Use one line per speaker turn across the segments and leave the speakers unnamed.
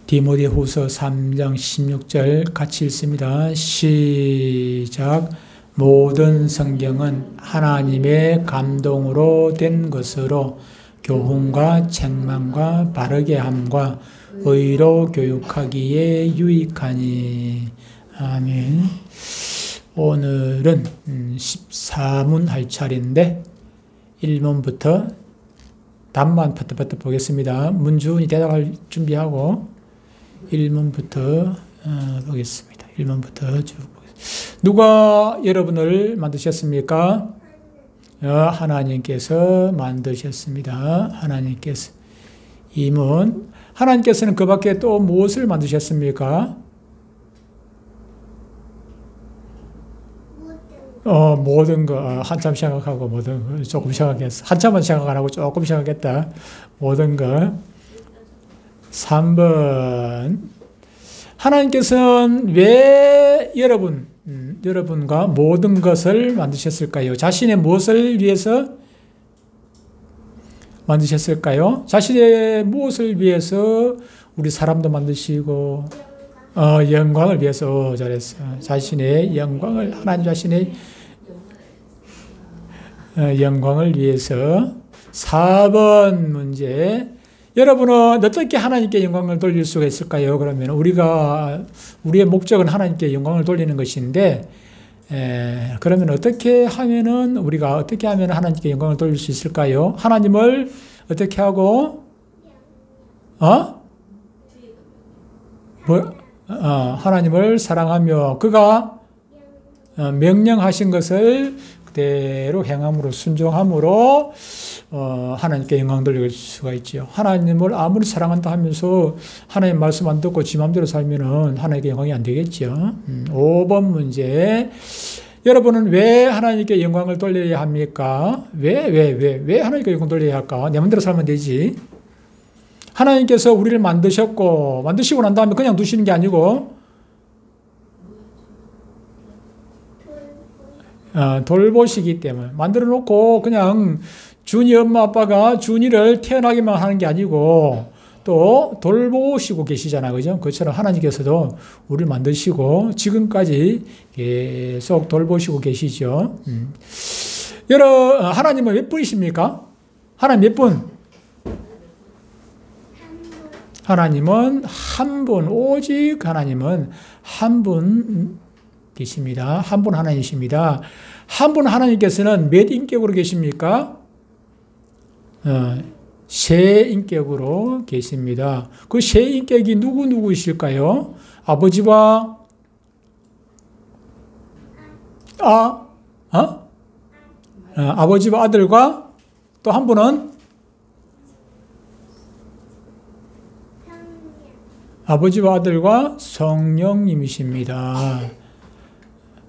디모데후서 3장 16절 같이 읽습니다. 시작. 모든 성경은 하나님의 감동으로 된 것으로 교훈과 책망과 바르게 함과 의로 교육하기에 유익하니. 아멘. 오늘은 14문 할 차례인데 1문부터 답만 퍼뜩퍼뜩 보겠습니다. 문주은이 대답할 준비하고 1문부터 보겠습니다. 1문부터 쭉 보겠습니다. 누가 여러분을 만드셨습니까? 하나님께서 만드셨습니다. 하나님께서. 2문. 하나님께서는 그 밖에 또 무엇을 만드셨습니까? 모든 거, 한참 생각하고, 모든 거, 조금 생각했어. 한참은 생각 안 하고 조금 생각했다. 모든 거. 3번. 하나님께서는 왜 여러분과 모든 것을 만드셨을까요? 자신의 무엇을 위해서 만드셨을까요? 자신의 무엇을 위해서 우리 사람도 만드시고, 영광을 위해서. 잘했어. 자신의 영광을, 하나님 자신의 영광을 위해서. 4번 문제. 여러분은 어떻게 하나님께 영광을 돌릴 수가 있을까요? 그러면 우리의 목적은 하나님께 영광을 돌리는 것인데, 그러면 우리가 어떻게 하면 하나님께 영광을 돌릴 수 있을까요? 하나님을 어떻게 하고, 하나님을 사랑하며 그가 명령하신 것을 그대로 행함으로, 순종함으로 하나님께 영광 돌릴 수가 있지요. 하나님을 아무리 사랑한다 하면서 하나님 말씀 안 듣고 지 마음대로 살면은 하나님께 영광이 안 되겠죠. 5번 문제. 여러분은 왜 하나님께 영광을 돌려야 합니까? 왜 하나님께 영광 돌려야 할까? 내 마음대로 살면 되지. 하나님께서 우리를 만드시고 난 다음에 그냥 두시는 게 아니고, 돌보시기 때문에. 만들어 놓고 그냥 준이 엄마 아빠가 준이를 태어나기만 하는 게 아니고 또 돌보시고 계시잖아요. 그죠? 그처럼 하나님께서도 우리를 만드시고 지금까지 계속 돌보시고 계시죠. 하나님은 몇 분이십니까? 하나님 몇 분? 하나님은 한 분, 오직 하나님은 한 분 계십니다. 한 분 하나님이십니다. 한 분 하나님께서는 몇 인격으로 계십니까? 세 인격으로 계십니다. 그 세 인격이 누구이실까요? 아버지와 아버지와 아들과 또 한 분은 아버지와 아들과 성령님이십니다.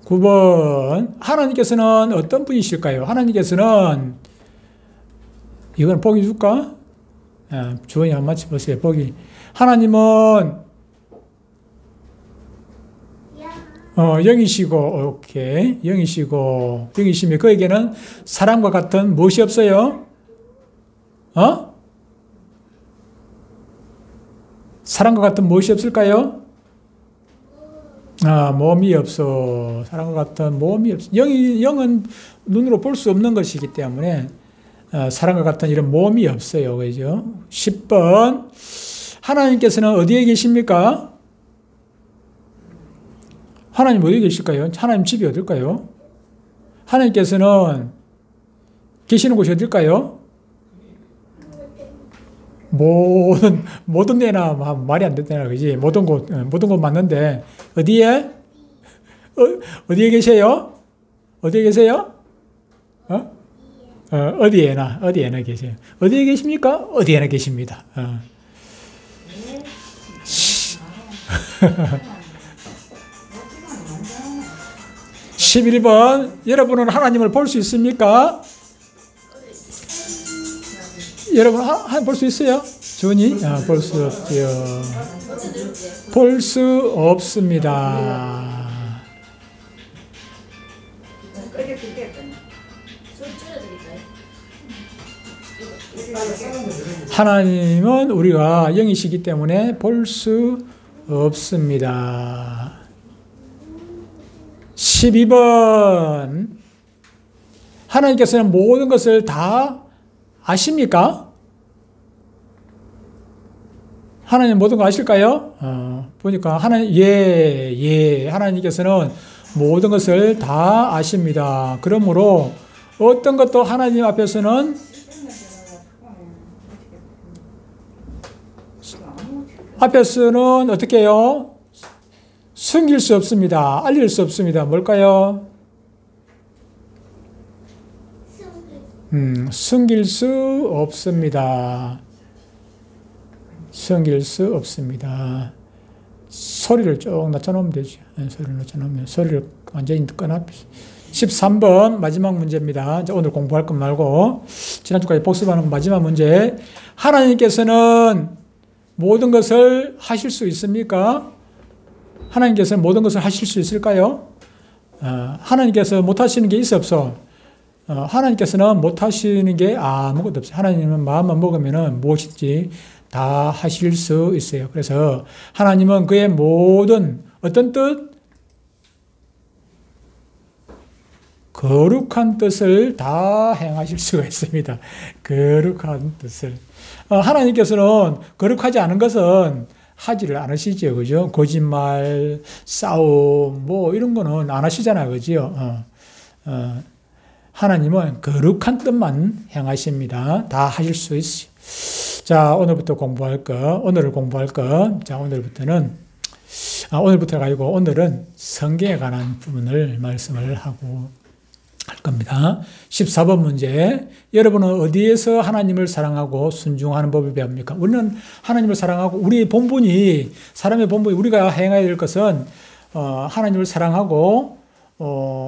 9번. 하나님께서는 어떤 분이실까요? 하나님께서는, 이건 보기 줄까? 주원이 한 마치 보세요. 보기. 하나님은 영이시고, 오케이. 영이시면 그에게는 사람과 같은 무엇이 없어요? 사람과 같은 무엇이 없을까요? 몸이 없어. 사람과 같은 몸이 없어. 영은 눈으로 볼 수 없는 것이기 때문에 사람과 같은 이런 몸이 없어요. 그죠? 10번. 하나님께서는 어디에 계십니까? 하나님 어디에 계실까요? 하나님 집이 어딜까요? 하나님께서는 계시는 곳이 어딜까요? 모든 데나 말이 안 된다나, 그지? 모든 곳 맞는데, 어디에 계세요? 어디에 계세요? 어디에나 계세요. 어디에 계십니까? 어디에나 계십니다. 11번. 여러분은 하나님을 볼 수 있습니까? 여러분, 하나님 볼 수 있어요? 주니? 볼 수 없지요. 볼 수 없습니다. 하나님은 우리가 영이시기 때문에 볼 수 없습니다. 12번. 하나님께서는 모든 것을 다 아십니까? 하나님 모든 거 아실까요? 보니까 하나님께서는 모든 것을 다 아십니다. 그러므로 어떤 것도 하나님 앞에서는 어떻게 해요? 숨길 수 없습니다. 알릴 수 없습니다. 뭘까요? 숨길 수 없습니다. 숨길 수 없습니다. 소리를 쭉 낮춰놓으면 되죠. 소리를 낮춰놓으면 소리를 완전히 꺼놔. 13번 마지막 문제입니다. 이제 오늘 공부할 것 말고 지난주까지 복습하는 마지막 문제. 하나님께서는 모든 것을 하실 수 있습니까? 하나님께서는 모든 것을 하실 수 있을까요? 하나님께서 못하시는 게 있어 없어? 하나님께서는 못하시는 게 아무것도 없어요. 하나님은 마음만 먹으면 무엇인지 다 하실 수 있어요. 그래서 하나님은 그의 모든 어떤 뜻? 거룩한 뜻을 다 행하실 수가 있습니다. 거룩한 뜻을. 하나님께서는 거룩하지 않은 것은 하지를 않으시죠. 그죠? 거짓말, 싸움, 뭐 이런 거는 안 하시잖아요. 그죠? 하나님은 거룩한 뜻만 행하십니다. 다 하실 수 있어요. 자, 오늘부터 공부할 거, 오늘을 공부할 거. 자, 오늘부터 가지고 오늘은 성경에 관한 부분을 말씀을 하고 할 겁니다. 14번 문제. 여러분은 어디에서 하나님을 사랑하고 순종하는 법을 배웁니까? 우리는 하나님을 사랑하고 우리의 본분이, 사람의 본분이 우리가 행해야 될 것은 하나님을 사랑하고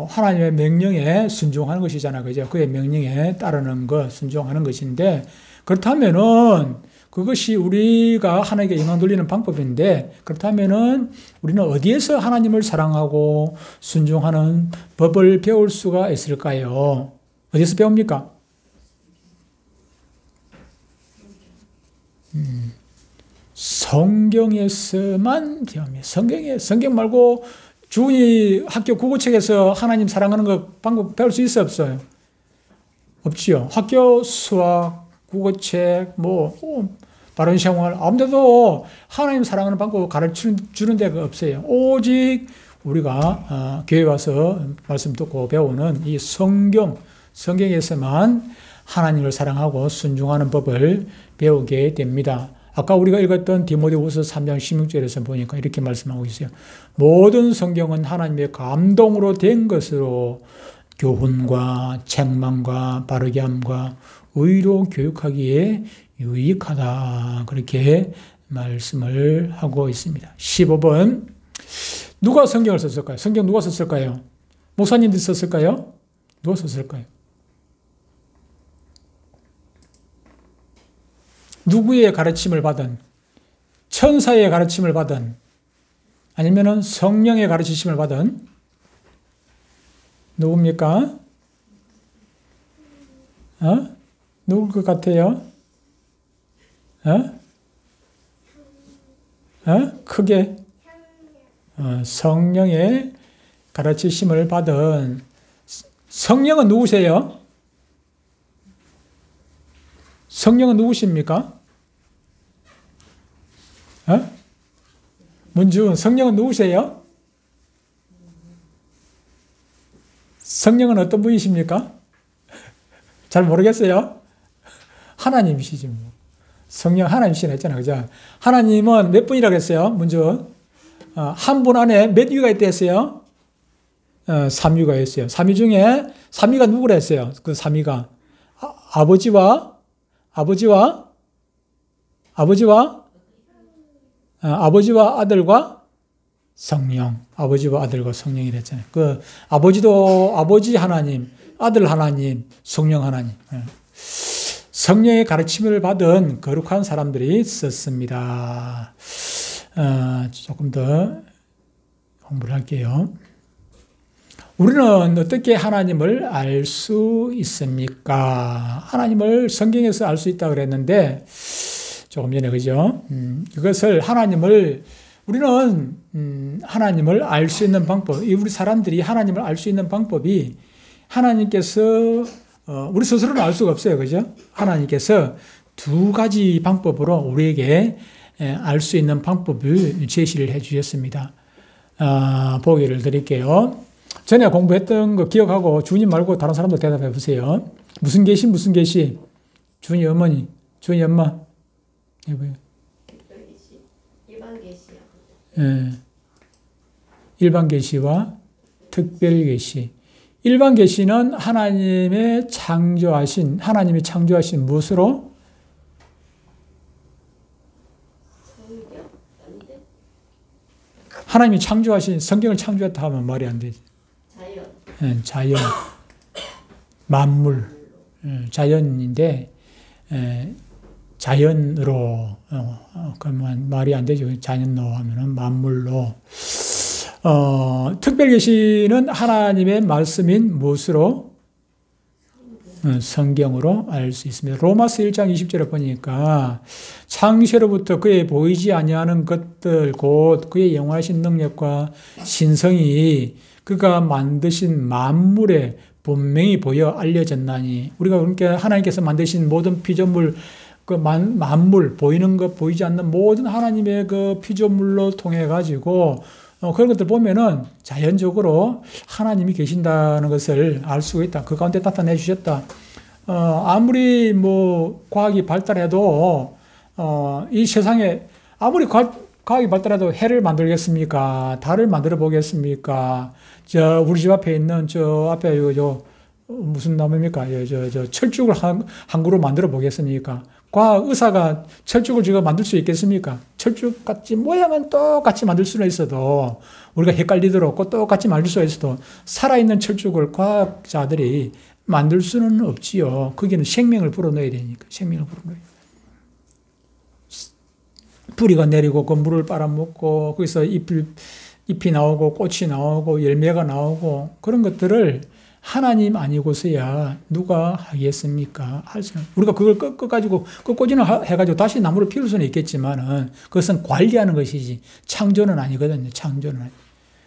하나님의 명령에 순종하는 것이잖아요. 그죠? 그의 명령에 따르는 것, 순종하는 것인데, 그렇다면은 그것이 우리가 하나님께 영광 돌리는 방법인데, 그렇다면은 우리는 어디에서 하나님을 사랑하고 순종하는 법을 배울 수가 있을까요? 어디서 배웁니까? 성경에서만 배웁니다. 성경 말고 주은이 학교 국어책에서 하나님 사랑하는 것 방법 배울 수 있어 없어요? 없지요. 학교 수학, 국어책, 바른 생활, 아무데도 하나님 사랑하는 방법 가르쳐주는 데가 없어요. 오직 우리가 교회 와서 말씀 듣고 배우는 이 성경에서만 하나님을 사랑하고 순종하는 법을 배우게 됩니다. 아까 우리가 읽었던 디모데후서 3장 16절에서 보니까 이렇게 말씀하고 있어요. 모든 성경은 하나님의 감동으로 된 것으로 교훈과 책망과 바르게 함과 의로 교육하기에 유익하다. 그렇게 말씀을 하고 있습니다. 15번. 누가 성경을 썼을까요? 성경 누가 썼을까요? 목사님들이 썼을까요? 누가 썼을까요? 누구의 가르침을 받은, 천사의 가르침을 받은, 아니면은 성령의 가르치심을 받은 누굽니까? 누굴 것 같아요? 크게 성령의 가르치심을 받은. 성령은 누구세요? 성령은 누구십니까? 문준, 성령은 누구세요? 성령은 어떤 분이십니까? 잘 모르겠어요? 하나님이시지 뭐. 성령 하나님이시네 했잖아. 그죠? 하나님은 몇 분이라고 했어요? 문준. 한 분 안에 몇 위가 있다 했어요? 3위가 있어요. 3위 중에 3위가 누구라 했어요? 그 3위가 아버지와 아들과 성령. 아버지와 아들과 성령이라 했잖아요. 그 아버지도 아버지 하나님, 아들 하나님, 성령 하나님. 성령의 가르침을 받은 거룩한 사람들이 썼습니다. 조금 더 공부를 할게요. 우리는 어떻게 하나님을 알 수 있습니까? 하나님을 성경에서 알 수 있다고 그랬는데, 조금 전에, 그죠? 이것을 우리는, 하나님을 알 수 있는 방법, 우리 사람들이 하나님을 알 수 있는 방법이 하나님께서, 우리 스스로는 알 수가 없어요. 그죠? 하나님께서 두 가지 방법으로 우리에게 알 수 있는 방법을 제시를 해 주셨습니다. 보기를 드릴게요. 전에 공부했던 거 기억하고 주님 말고 다른 사람도 대답해 보세요. 무슨 계시, 무슨 계시? 주님 어머니, 주님 엄마.
일반 계시요.
예. 일반 계시와 특별 계시. 일반 계시는 하나님이 창조하신 무엇으로? 하나님이 창조하신 성경을 창조했다 하면 말이 안 되지. 자연, 만물, 자연인데 자연으로 그러면 말이 안 되죠. 자연로 하면은 만물로. 특별 계시는 하나님의 말씀인 무엇으로? 성경으로 알 수 있습니다. 로마서 1장 20절에 보니까 창세로부터 그의 보이지 아니하는 것들 곧 그의 영원하신 능력과 신성이 그가 만드신 만물에 분명히 보여 알려졌나니. 우리가 그러니까 하나님께서 만드신 모든 피조물, 그 만물, 보이는 것, 보이지 않는 모든 하나님의 그 피조물로 통해 가지고 그런 것들 보면은 자연적으로 하나님이 계신다는 것을 알 수가 있다. 그 가운데 나타내 주셨다. 아무리 뭐 과학이 발달해도 이 세상에 아무리 과학이 발달해도 해를 만들겠습니까? 달을 만들어 보겠습니까? 우리 집 앞에 있는 앞에 무슨 나무입니까? 철쭉을 한 그루 만들어 보겠습니까? 의사가 철쭉을 지금 만들 수 있겠습니까? 철쭉 같이 모양은 똑같이 만들 수는 있어도 우리가 헷갈리도록 똑같이 만들 수가 있어도 살아있는 철쭉을 과학자들이 만들 수는 없지요. 거기는 생명을 불어넣어야 되니까. 생명을 불어넣어야. 뿌리가 내리고 그 물을 빨아먹고 거기서 잎이 나오고 꽃이 나오고 열매가 나오고 그런 것들을 하나님 아니고서야 누가 하겠습니까? 우리가 그걸 꺾어지는 해가지고 다시 나무를 피울 수는 있겠지만은 그것은 관리하는 것이지 창조는 아니거든요. 창조는 아니.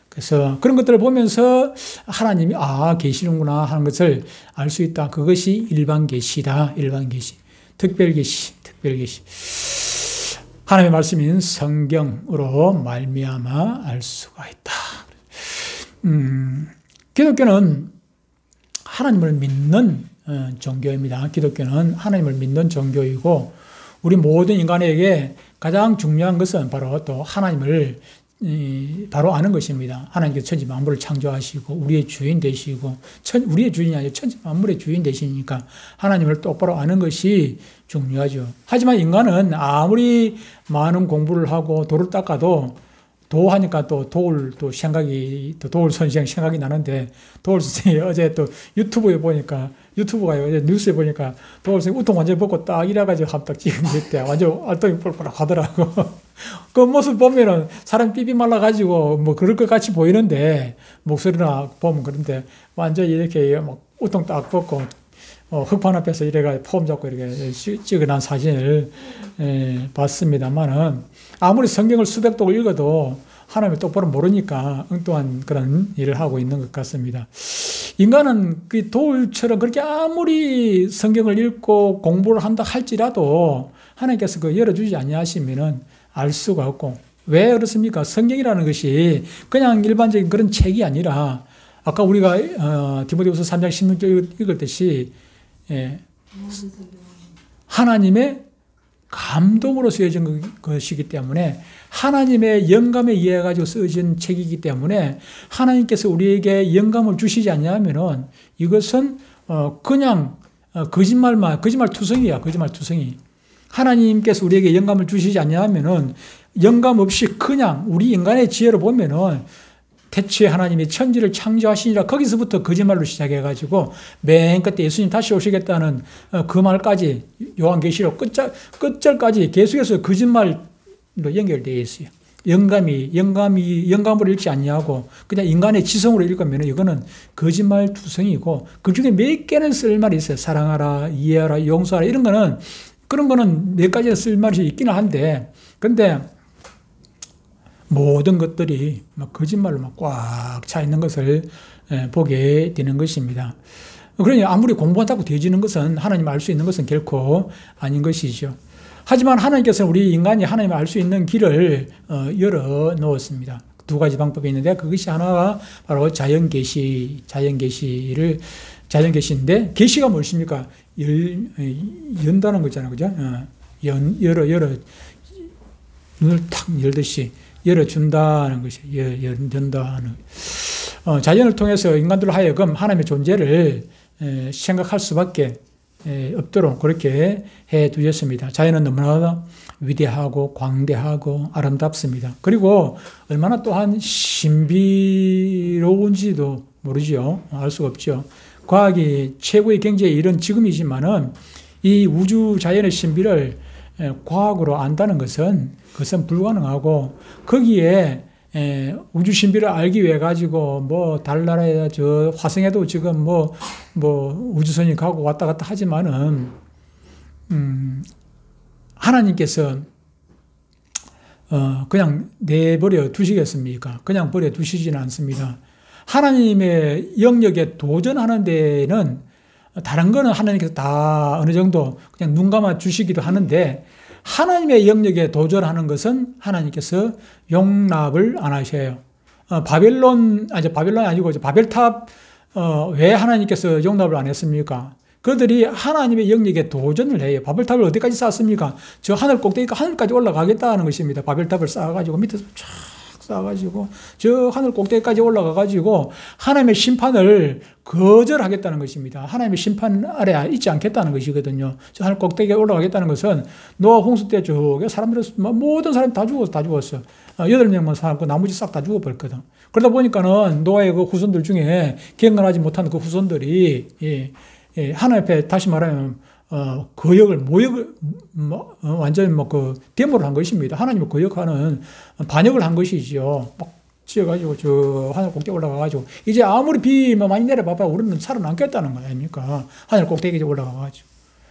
그래서 그런 것들을 보면서 하나님이 계시는구나 하는 것을 알 수 있다. 그것이 일반 계시다. 일반 계시. 특별 계시. 특별 계시. 하나님의 말씀인 성경으로 말미암아 알 수가 있다. 기독교는 하나님을 믿는 종교입니다. 기독교는 하나님을 믿는 종교이고 우리 모든 인간에게 가장 중요한 것은 바로 또 하나님을 바로 아는 것입니다. 하나님께서 천지 만물을 창조하시고 우리의 주인 되시고 우리의 주인이 아니라 천지 만물의 주인 되시니까 하나님을 똑바로 아는 것이 중요하죠. 하지만 인간은 아무리 많은 공부를 하고 도를 닦아도 도하니까 또 도울 선생 생각이 나는데 도울 선생이 어제 또 유튜브가 어제 뉴스에 보니까 도울 선생이 우통 완전히 벗고 딱 이래가지고 한딱 찍은 때 완전 알통이 뻘뻘 하더라고. 그 모습 보면은 사람 삐삐 말라가지고 뭐 그럴 것 같이 보이는데 목소리나 보면 그런데 완전히 이렇게 막 우통 딱 벗고 흑판 앞에서 이래가 폼 잡고 이렇게 찍어난 사진을 봤습니다만은 아무리 성경을 수백 독을 읽어도 하나님을 똑바로 모르니까 엉뚱한 그런 일을 하고 있는 것 같습니다. 인간은 그 돌처럼 그렇게 아무리 성경을 읽고 공부를 한다 할지라도 하나님께서 그 열어주지 아니하시면은 알 수가 없고 왜 그렇습니까? 성경이라는 것이 그냥 일반적인 그런 책이 아니라 아까 우리가 디모데후서 3장 16절 읽었듯이 하나님의 감동으로 쓰여진 것이기 때문에 하나님의 영감에 의해 가지고 쓰여진 책이기 때문에 하나님께서 우리에게 영감을 주시지 않냐면은 이것은 그냥 거짓말투성이야. 거짓말투성이. 하나님께서 우리에게 영감을 주시지 않냐면은 영감 없이 그냥 우리 인간의 지혜로 보면은 대체 하나님이 천지를 창조하시니라 거기서부터 거짓말로 시작해가지고 맨 끝에 예수님 다시 오시겠다는 그 말까지 요한계시록 끝절까지 계속해서 거짓말로 연결되어 있어요. 영감으로 읽지 않냐고 그냥 인간의 지성으로 읽으면 이거는 거짓말 투성이고 그 중에 몇 개는 쓸 말이 있어요. 사랑하라, 이해하라, 용서하라 이런 거는 그런 거는 몇 가지 쓸 말이 있기는 한데 근데 모든 것들이 막 거짓말로 막 꽉 차 있는 것을 보게 되는 것입니다. 그러니 아무리 공부한다고 되어지는 것은 하나님 알 수 있는 것은 결코 아닌 것이죠. 하지만 하나님께서는 우리 인간이 하나님을 알 수 있는 길을 열어 놓았습니다. 두 가지 방법이 있는데 그것이 하나가 바로 자연계시인데 계시가 무엇입니까? 연다는 거잖아요. 그죠? 열어 눈을 탁 열듯이 열어준다는 것이 연다는 자연을 통해서 인간들로 하여금 하나님의 존재를 생각할 수밖에 없도록 그렇게 해 두셨습니다. 자연은 너무나 위대하고 광대하고 아름답습니다. 그리고 얼마나 또한 신비로운지도 모르죠. 알 수가 없죠. 과학이 최고의 경지에 이른 지금이지만은 이 우주 자연의 신비를 과학으로 안다는 것은 그것은 불가능하고 거기에 우주 신비를 알기 위해 가지고 뭐 달나라에 저 화성에도 지금 뭐 우주선이 가고 왔다 갔다 하지만은 하나님께서 그냥 내버려 두시겠습니까? 그냥 버려 두시지는 않습니다. 하나님의 영역에 도전하는 데는 다른 거는 하나님께서 다 어느 정도 그냥 눈 감아 주시기도 하는데 하나님의 영역에 도전하는 것은 하나님께서 용납을 안 하셔요. 바벨론이 아니고 바벨탑 왜 하나님께서 용납을 안 했습니까? 그들이 하나님의 영역에 도전을 해요. 바벨탑을 어디까지 쌓았습니까? 저 하늘 꼭대기가 하늘까지 올라가겠다는 것입니다. 바벨탑을 쌓아가지고 밑에서 쫙 쌓아가지고 저 하늘 꼭대기까지 올라가가지고 하나님의 심판을 거절하겠다는 것입니다. 하나님의 심판 아래 있지 않겠다는 것이거든요. 저 하늘 꼭대기에 올라가겠다는 것은 노아 홍수 때 저게 사람들 모든 사람이 다 죽었어. 8명만 살았고 나머지 싹 다 죽어버렸거든. 그러다 보니까는 노아의 그 후손들 중에 경건하지 못한 그 후손들이 하나님 앞에 다시 말하면 모욕을 완전히 데모를 한 것입니다. 하나님을 거역하는 반역을 한 것이죠. 막 지어가지고 저 하늘 꼭대기 올라가가지고 이제 아무리 비 많이 내려봐봐 우리는 살아남겠다는 거 아닙니까? 하늘 꼭대기에 올라가가지고.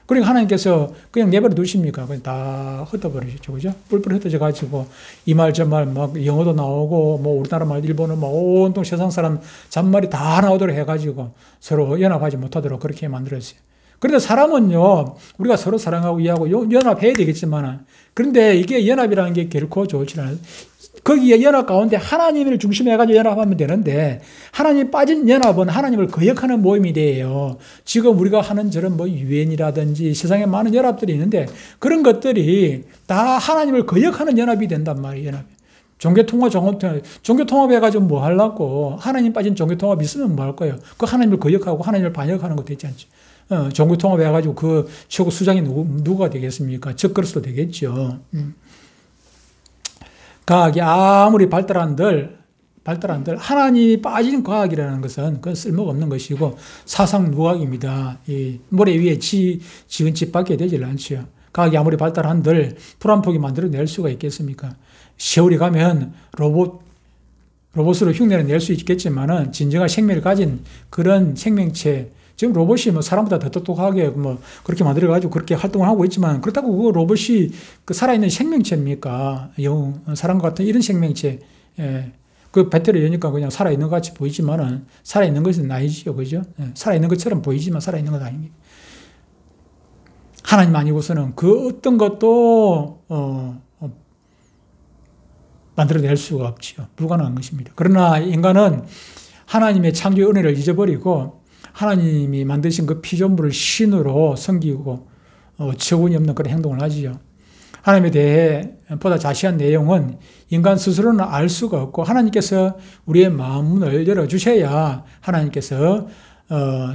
그러니까 하나님께서 그냥 내버려 두십니까? 그냥 다 흩어버리셨죠. 그죠? 뿔뿔 흩어져가지고 이 말 저 말 막 영어도 나오고 뭐 우리나라 말 일본어 막 온통 세상 사람 잔말이 다 나오도록 해가지고 서로 연합하지 못하도록 그렇게 만들었어요. 그런데 사람은요, 우리가 서로 사랑하고 이해하고 연합해야 되겠지만, 그런데 이게 연합이라는 게 결코 좋지 않아요. 거기에 연합 가운데 하나님을 중심에 해가지고 연합하면 되는데, 하나님이 빠진 연합은 하나님을 거역하는 모임이 돼요. 지금 우리가 하는 저런 유엔이라든지 세상에 많은 연합들이 있는데, 그런 것들이 다 하나님을 거역하는 연합이 된단 말이에요, 연합이. 종교통합 해가지고 뭐 하려고, 하나님 빠진 종교통합 있으면 뭐 할 거예요? 그 하나님을 거역하고 하나님을 반역하는 거 되지 않죠. 종교통합 해가지고 그 최고 수장이 누가 되겠습니까? 적그리스도 되겠죠. 과학이 아무리 발달한들 하나님이 빠진 과학이라는 것은 그건 쓸모가 없는 것이고 사상 누각입니다. 이 모래 위에 지은 집밖에 되질 않죠. 과학이 아무리 발달한들 풀 한 폭이 만들어낼 수가 있겠습니까? 세월이 가면 로봇으로 흉내를 낼 수 있겠지만은 진정한 생명을 가진 그런 생명체 지금 로봇이 사람보다 더 똑똑하게 그렇게 만들어가지고 그렇게 활동을 하고 있지만 그렇다고 그 로봇이 그 살아있는 생명체입니까? 사람과 같은 이런 생명체. 그 배터리 여니까 그냥 살아있는 것 같이 보이지만은 살아있는 것은 아니지요. 그죠? 살아있는 것처럼 보이지만 살아있는 건 아닙니다. 하나님 아니고서는 그 어떤 것도, 만들어낼 수가 없지요. 불가능한 것입니다. 그러나 인간은 하나님의 창조의 은혜를 잊어버리고 하나님이 만드신 그 피조물을 신으로 섬기고 어처구니 없는 그런 행동을 하지요. 하나님에 대해 보다 자세한 내용은 인간 스스로는 알 수가 없고 하나님께서 우리의 마음문을 열어주셔야 하나님께서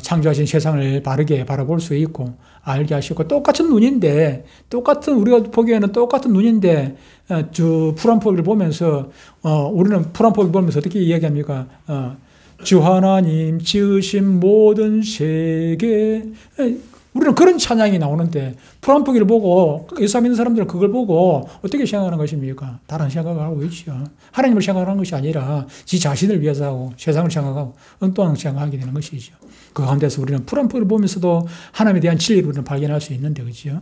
창조하신 세상을 바르게 바라볼 수 있고 알게 하시고 똑같은 눈인데 우리가 보기에는 똑같은 눈인데 저 풀 한 포기를 보면서 우리는 풀 한 포기 보면서 어떻게 이야기합니까? 주 하나님 지으신 모든 세계 우리는 그런 찬양이 나오는데 프란프기를 보고 예수 믿는 사람들은 그걸 보고 어떻게 생각하는 것입니까? 다른 생각을 하고 있죠. 하나님을 생각하는 것이 아니라 지 자신을 위해서 하고 세상을 생각하고 엉뚱한 생각하게 되는 것이죠. 그 가운데서 우리는 프란프기를 보면서도 하나님에 대한 진리를 우리는 발견할 수 있는데 그렇죠?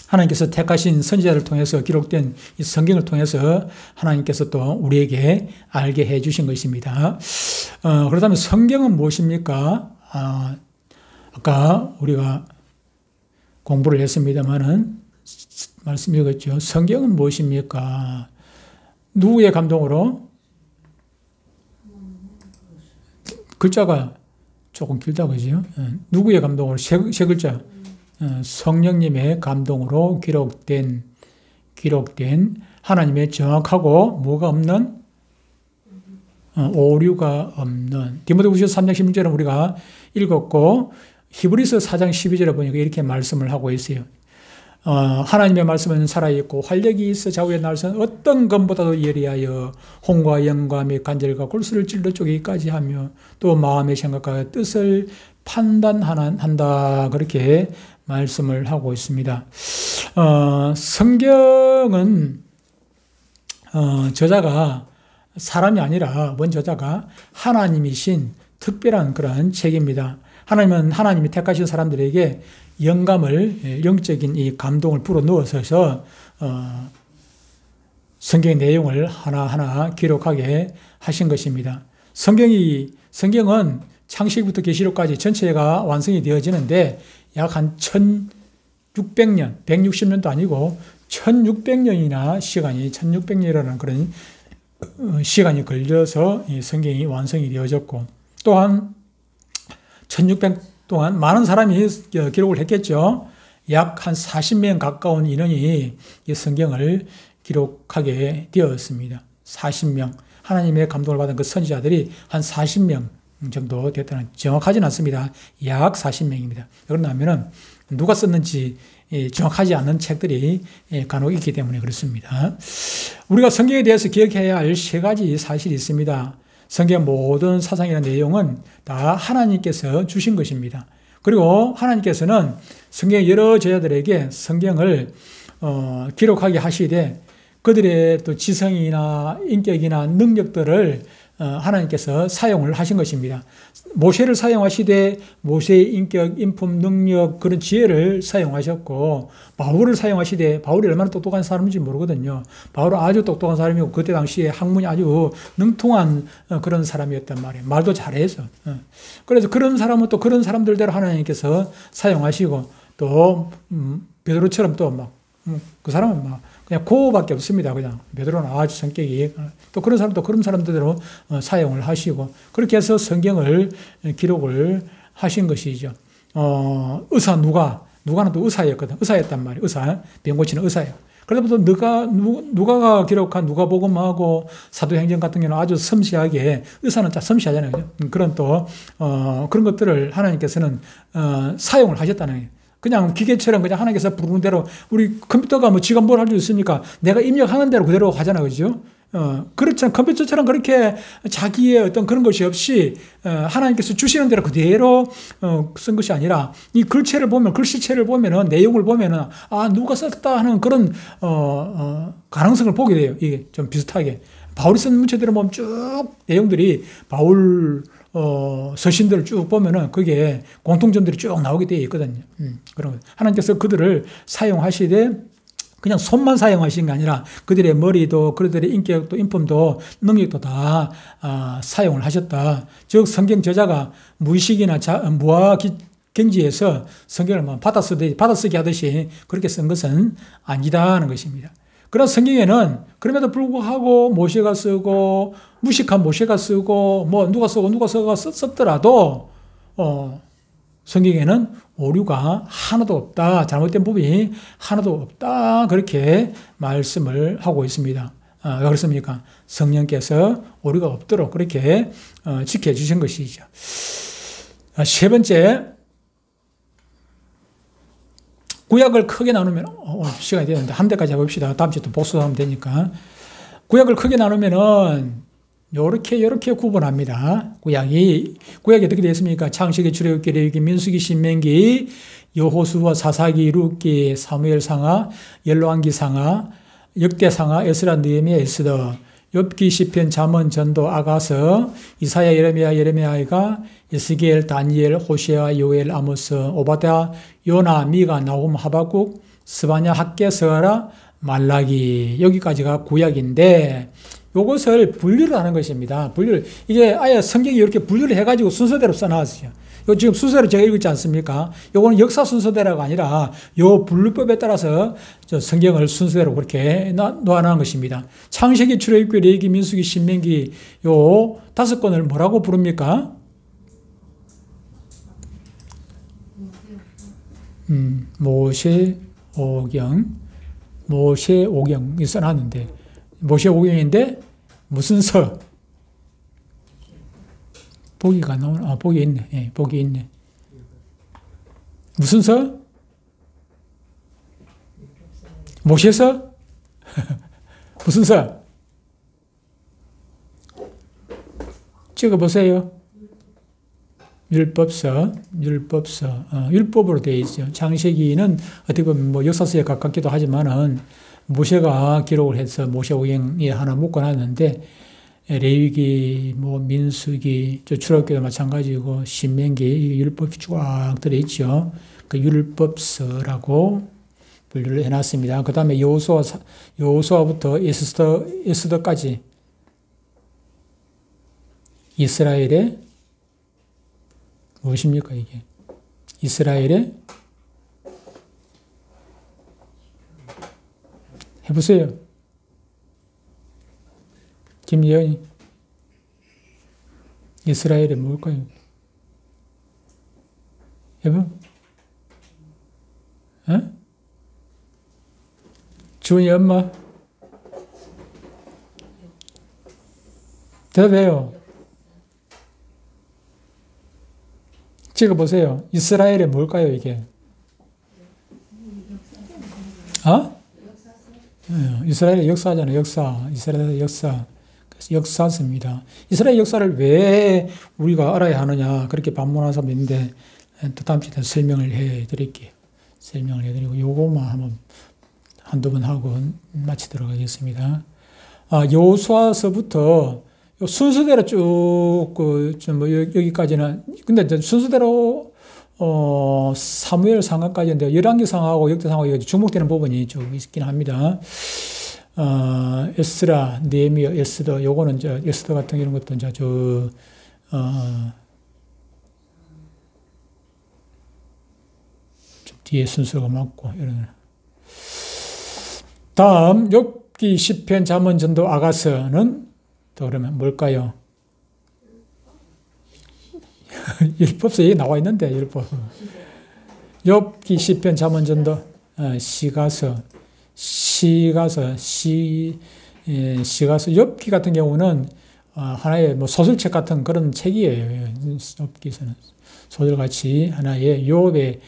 하나님께서 택하신 선지자를 통해서 기록된 이 성경을 통해서 하나님께서 또 우리에게 알게 해 주신 것입니다. 그렇다면 성경은 무엇입니까? 아까 우리가 공부를 했습니다만은 말씀 읽었죠. 성경은 무엇입니까? 누구의 감동으로? 글자가 조금 길다 그죠? 누구의 감동으로? 세 글자. 성령님의 감동으로 기록된 하나님의 정확하고 뭐가 없는 오류가 없는 디모데후서 3장 16절은 우리가 읽었고 히브리서 4장 12절에 보니까 이렇게 말씀을 하고 있어요. 하나님의 말씀은 살아있고 활력이 있어 좌우의 날선 어떤 것보다도 예리하여 혼과 영과 및 관절과 골수를 찔러 쪼개기까지 하며 또 마음의 생각과 뜻을 판단한다 그렇게 말씀을 하고 있습니다. 성경은 저자가 사람이 아니라 원저자가 하나님이신 특별한 그런 책입니다. 하나님은 하나님이 택하신 사람들에게 영감을 영적인 이 감동을 불어넣어서 성경의 내용을 하나하나 기록하게 하신 것입니다. 성경은 창세기부터 계시록까지 전체가 완성이 되어지는데 약 한 1600년, 160년도 아니고 1600년이나 1600년이라는 그런 시간이 걸려서 이 성경이 완성이 되어졌고 또한 1600 동안 많은 사람이 기록을 했겠죠. 약 한 40명 가까운 인원이 이 성경을 기록하게 되었습니다. 40명. 하나님의 감동을 받은 그 선지자들이 한 40명 정도 됐다는 정확하진 않습니다. 약 40명입니다. 그러냐면은 누가 썼는지 정확하지 않은 책들이 간혹 있기 때문에 그렇습니다. 우리가 성경에 대해서 기억해야 할 세 가지 사실이 있습니다. 성경의 모든 사상이나 내용은 다 하나님께서 주신 것입니다. 그리고 하나님께서는 성경의 여러 제자들에게 성경을 기록하게 하시되 그들의 또 지성이나 인격이나 능력들을 하나님께서 사용을 하신 것입니다. 모세를 사용하시되 모세의 인격, 인품, 능력 그런 지혜를 사용하셨고 바울을 사용하시되 바울이 얼마나 똑똑한 사람인지 모르거든요. 바울은 아주 똑똑한 사람이고 그때 당시에 학문이 아주 능통한 그런 사람이었단 말이에요. 말도 잘해서. 그래서 그런 사람은 또 그런 사람들대로 하나님께서 사용하시고 또 베드로처럼 또 막 그 사람은 막 그냥 고밖에 없습니다. 그냥 베드로는 아주 성격이 또 그런 사람도 그런 사람들대로 사용을 하시고 그렇게 해서 성경을 기록을 하신 것이죠. 의사 누가는 또 의사였거든. 의사였단 말이에요. 의사 병 고치는 의사예요. 그래서 또 누가가 기록한 누가복음하고 사도행전 같은 경우는 아주 섬세하게 의사는 참 섬세하잖아요. 그런 또 그런 것들을 하나님께서는 사용을 하셨다는 거예요. 그냥 기계처럼 그냥 하나님께서 부르는 대로 우리 컴퓨터가 뭐 지가 뭘 할 수 있습니까? 내가 입력하는 대로 그대로 하잖아요. 그죠? 그렇잖아요. 컴퓨터처럼 그렇게 자기의 어떤 그런 것이 없이 하나님께서 주시는 대로 그대로 쓴 것이 아니라 이 글씨체를 보면은 내용을 보면은 누가 썼다 하는 그런 가능성을 보게 돼요. 이게 좀 비슷하게. 바울이 쓴 문체들을 보면 쭉 내용들이 바울 서신들을 쭉 보면은 그게 공통점들이 쭉 나오게 되어 있거든요. 그런 하나님께서 그들을 사용하시되 그냥 손만 사용하신 게 아니라 그들의 머리도 그들의 인격도 인품도 능력도 다 사용을 하셨다. 즉 성경 저자가 무의식이나 무아경지에서 성경을 받아쓰기 하듯이 그렇게 쓴 것은 아니다는 것입니다. 그러나 성경에는 그럼에도 불구하고 모세가 쓰고 무식한 모세가 쓰고 뭐 누가 썼더라도 성경에는 오류가 하나도 없다. 잘못된 부분이 하나도 없다. 그렇게 말씀을 하고 있습니다. 왜 그렇습니까? 성령께서 오류가 없도록 그렇게 지켜주신 것이죠. 세 번째, 구약을 크게 나누면 시간이 되는데 한 대까지 해봅시다. 다음 주에 또 복수하면 되니까. 구약을 크게 나누면은 요렇게 구분합니다. 구약이 어떻게 되어 있습니까? 창세기, 출애굽기, 레위기, 민수기, 신명기, 여호수아, 사사기, 룻기, 사무엘상하, 열왕기상하, 역대상하, 에스라, 느헤미야, 에스더, 욥기, 시편, 잠언, 전도, 아가서, 이사야, 예레미야가, 에스겔, 다니엘, 호세아, 요엘, 아모스, 오바댜, 요나, 미가, 나훔, 하박국, 스바냐, 학개, 스가랴, 말라기, 여기까지가 구약인데 요것을 분류를 하는 것입니다. 이게 아예 성경이 이렇게 분류를 해가지고 순서대로 써놨어요. 요 지금 순서를 제가 읽었지 않습니까? 요거는 역사 순서대로가 아니라 요 분류법에 따라서 성경을 순서대로 그렇게 놓아놓은 것입니다. 창세기, 출애굽기, 레위기, 민수기, 신명기 요 5권을 뭐라고 부릅니까? 모세오경이 써놨는데 모세오경인데 무슨 서? 보기가 나오나? 보기 있네. 예, 보기 있네. 무슨 서? 모세서? 무슨 서? 찍어보세요. 율법서. 율법으로 되어 있죠. 창세기는 어떻게 보면 뭐 역사서에 가깝기도 하지만은 모세가 기록을 해서 모세오경에 하나 묶어놨는데 레위기, 민수기, 출애굽기도 마찬가지고 신명기 율법이 쫙 들어있죠. 그 율법서라고 분류를 해놨습니다. 그 다음에 여호수아부터 에스더까지 이스라엘의 무엇입니까 이게? 이스라엘의 해보세요. 김예은이 이스라엘의 뭘까요? 해봐. 주은이 엄마 대답해요. 찍어보세요. 이스라엘의 뭘까요 이게? 이스라엘의 역사잖아요. 이스라엘의 역사. 역사서입니다. 이스라엘 역사를 왜 우리가 알아야 하느냐 그렇게 반문하는 사람도 있는데 또 다음 주에 설명을 해드릴게요. 설명을 해드리고 요거만 한두 번 하고 마치도록 하겠습니다. 여호수아서부터 순서대로 쭉 여기까지는 근데 순서대로 사무엘 상하까지인데 열왕기 상하고 역대 상하고 주목되는 부분이 좀 있긴 합니다. 에스라, 느헤미야, 에스더, 요거는 에스더 같은 이런 것도 좀 뒤에 순서가 맞고 이런. 다음 욥기, 시편, 잠언, 전도, 아가서는 또 그러면 뭘까요? 율법서에 나와 있는데 율법. 욥기, 시편, 잠언, 전도, 시가서, 욥기 같은 경우는 하나의 소설책 같은 그런 책이에요. 욥기서는 소설같이 하나의 욥의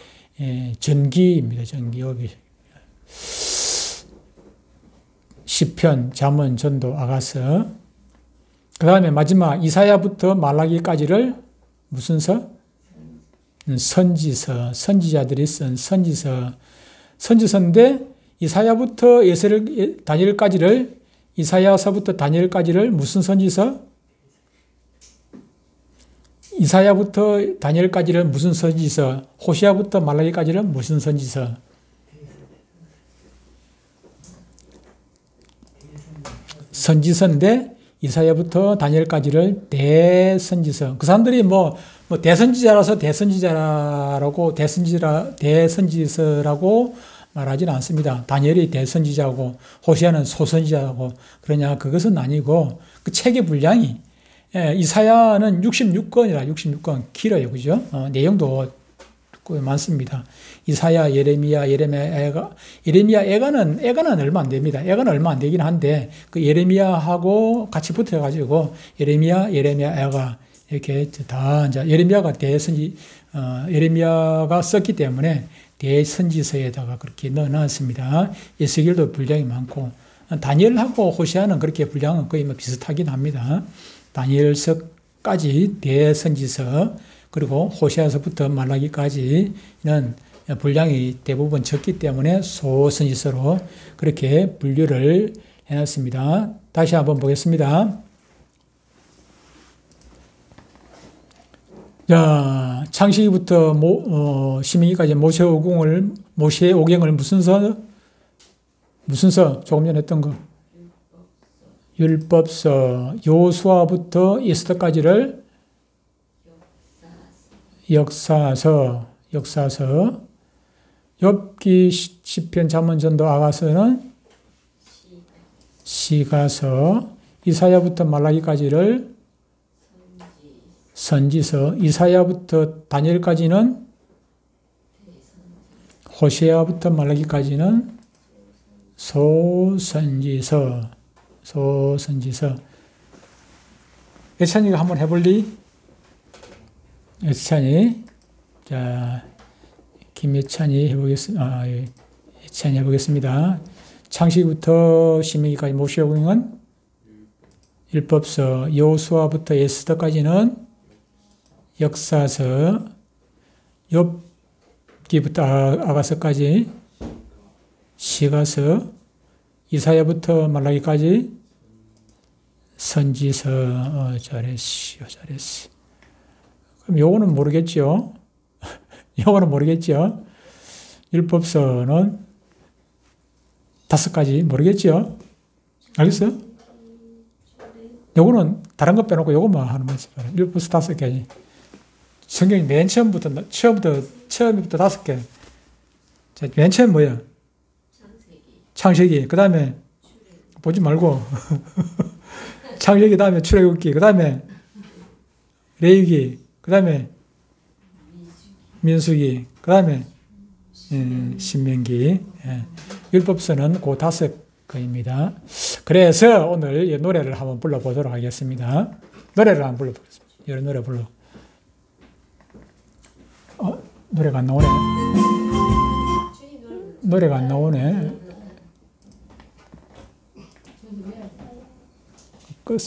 전기입니다. 욥이. 시편, 잠언, 전도, 아가서. 그 다음에 마지막 이사야부터 말라기까지를 무슨 서? 선지서. 선지자들이 쓴 선지서인데 이사야부터 다니엘까지를 이사야서부터 다니엘까지를 무슨 선지서? 이사야부터 다니엘까지를 무슨 선지서? 호시아부터 말라기까지를 무슨 선지서? 선지서인데 이사야부터 다니엘까지를 대선지서. 그 사람들이 대선지자라서 대선지서라고 말하지는 않습니다. 다니엘이 대선지자고 호시아는 소선지자고 그러냐 그것은 아니고 그 책의 분량이 이사야는 66권이라 길어요. 그죠? 내용도 많습니다. 이사야, 예레미야, 애가는 얼마 안 됩니다. 애가는 얼마 안 되긴 한데 그 예레미야하고 같이 붙어가지고 예레미야, 애가 이렇게 다 이제 예레미야가 썼기 때문에 대선지서에다가 그렇게 넣어놨습니다. 에스겔도 분량이 많고 다니엘하고 호세아는 그렇게 분량은 거의 뭐 비슷하긴 합니다. 다니엘서까지 대선지서, 그리고 호세아서부터 말라기까지는 분량이 대부분 적기 때문에 소선지서로 그렇게 분류를 해놨습니다. 다시 한번 보겠습니다. 자, 창세기부터 신명기까지 모세의 오경을 무슨 서? 조금 전에 했던 거. 율법서. 여호수아부터 에스더까지를 역사서. 욥기, 시편, 잠언, 전도, 아가서는 시가서. 이사야부터 말라기까지를 선지서. 이사야부터 다니엘까지는 호세아부터 말라기까지는 소선지서. 예찬이가 한번 해볼리? 예찬이. 자, 김예찬이 해보겠습니다. 예찬이 해보겠습니다. 창세기부터 신명기까지 모세의 오경은 율법서. 여호수아부터 에스더까지는 역사서. 욥기부터 아가서까지 시가서. 이사야부터 말라기까지 선지서. 잘했어. 그럼 요거는 모르겠죠? 율법서는 5가지 모르겠죠? 알겠어요? 요거는 다른 거 빼놓고 요것만 하는 거지. 율법서 5개. 성경이 맨 처음부터 5개. 자, 맨 처음 뭐야? 창세기. 그 다음에 보지 말고 창세기 다음에 출애굽기. 그 다음에 레위기. 그 다음에 민수기. 그 다음에 신명기. 율법서는 그 5개입니다. 그래서 오늘 이 노래를 한번 불러보도록 하겠습니다. 노래를 한번 불러보겠습니다. 이런 노래 불러. 노래가 안 나오네. 노래가 안 나오네. 끝.